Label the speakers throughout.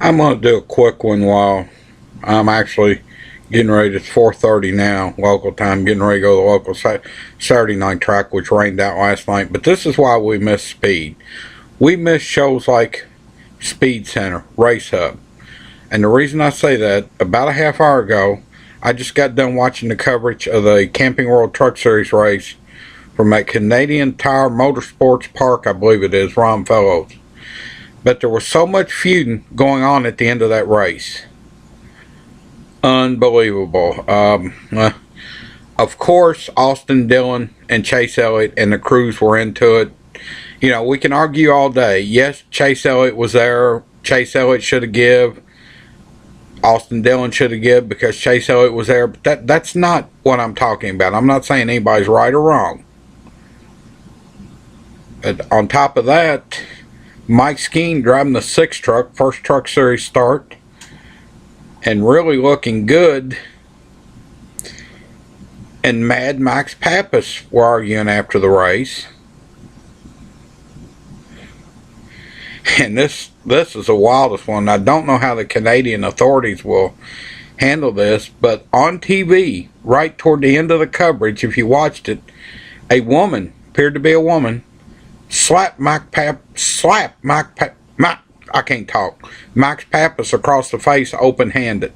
Speaker 1: I'm going to do a quick one while I'm actually getting ready. It's 4:30 now, local time, getting ready to go to the local Saturday night track, which rained out last night. But this is why we miss speed. We miss shows like Speed Center, Race Hub. And the reason I say that, about a half hour ago, I just got done watching the coverage of the Camping World Truck Series race from that Canadian Tire Motorsports Park, I believe it is, Ron Fellows. But there was so much feuding going on at the end of that race. Unbelievable. Of course, Austin Dillon and Chase Elliott and the crews were into it. You know, we can argue all day. Yes, Chase Elliott was there. Chase Elliott should have give. Austin Dillon should have give because Chase Elliott was there. But that's not what I'm talking about. I'm not saying anybody's right or wrong. But on top of that, Mike Skeen driving the 6 truck, first Truck Series start, and really looking good. And Mad Max Pappas were arguing after the race. And this is the wildest one. I don't know how the Canadian authorities will handle this, but on TV, right toward the end of the coverage, if you watched it, a woman, appeared to be a woman, slapped Max Pappas across the face open-handed.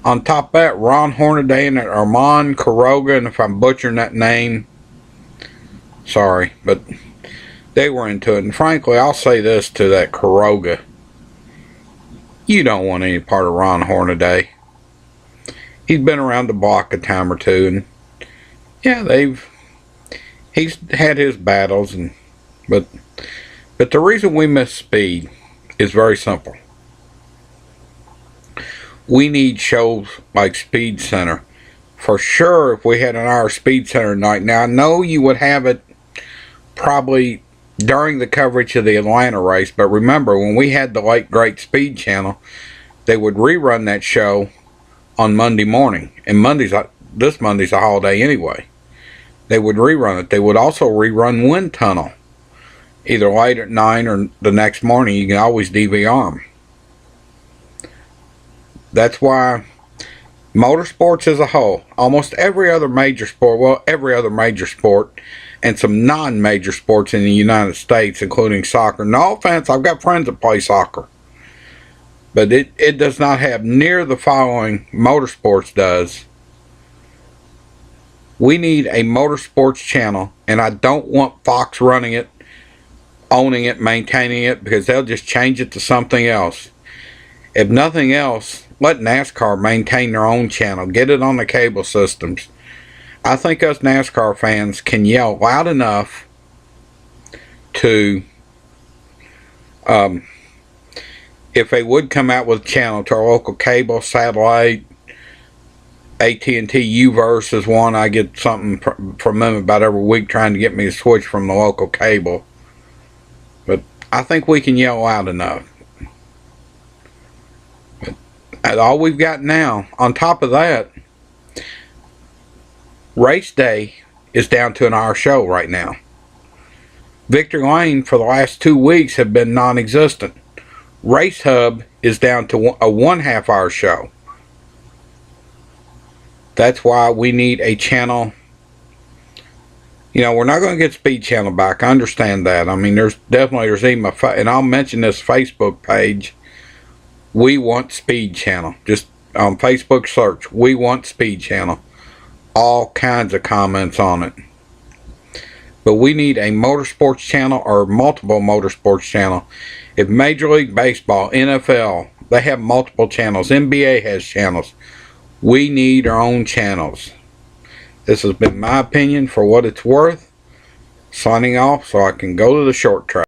Speaker 1: On top of that, Ron Hornaday and Armand Quiroga, and if I'm butchering that name, sorry, but they were into it. And frankly, I'll say this to that Quiroga. You don't want any part of Ron Hornaday. He's been around the block a time or two, and yeah, he's had his battles, but the reason we miss speed is very simple. We need shows like Speed Center. For sure, if we had an hour Speed Center night. Now, I know you would have it probably during the coverage of the Atlanta race, but remember, when we had the late great Speed Channel, they would rerun that show on Monday morning. And this Monday's a holiday anyway. They would rerun it. They would also rerun Wind Tunnel, either late at 9 or the next morning. You can always DVR them. That's why motorsports as a whole, almost every other major sport, and some non-major sports in the United States, including soccer. No offense, I've got friends that play soccer. But it does not have near the following motorsports does. We need a motorsports channel, and I don't want Fox running it, owning it, maintaining it, because they'll just change it to something else. If nothing else, let NASCAR maintain their own channel. Get it on the cable systems. I think us NASCAR fans can yell loud enough to, if they would come out with a channel to our local cable, satellite, AT&T Uverse is one. I get something from them about every week trying to get me to switch from the local cable. But I think we can yell loud enough. But all we've got now, on top of that, race day is down to an hour show right now. Victory Lane for the last 2 weeks have been non-existent. Race Hub is down to a 1/2 hour show. That's why we need a channel. You know, we're not going to get Speed Channel back. I understand that. I mean, there's even and I'll mention this Facebook page. We want Speed Channel. Just on Facebook search, we want Speed Channel. All kinds of comments on it. But we need a motorsports channel or multiple motorsports channel. If Major League Baseball, NFL, they have multiple channels. NBA has channels. We need our own channels. This has been my opinion for what it's worth. Signing off so I can go to the short track.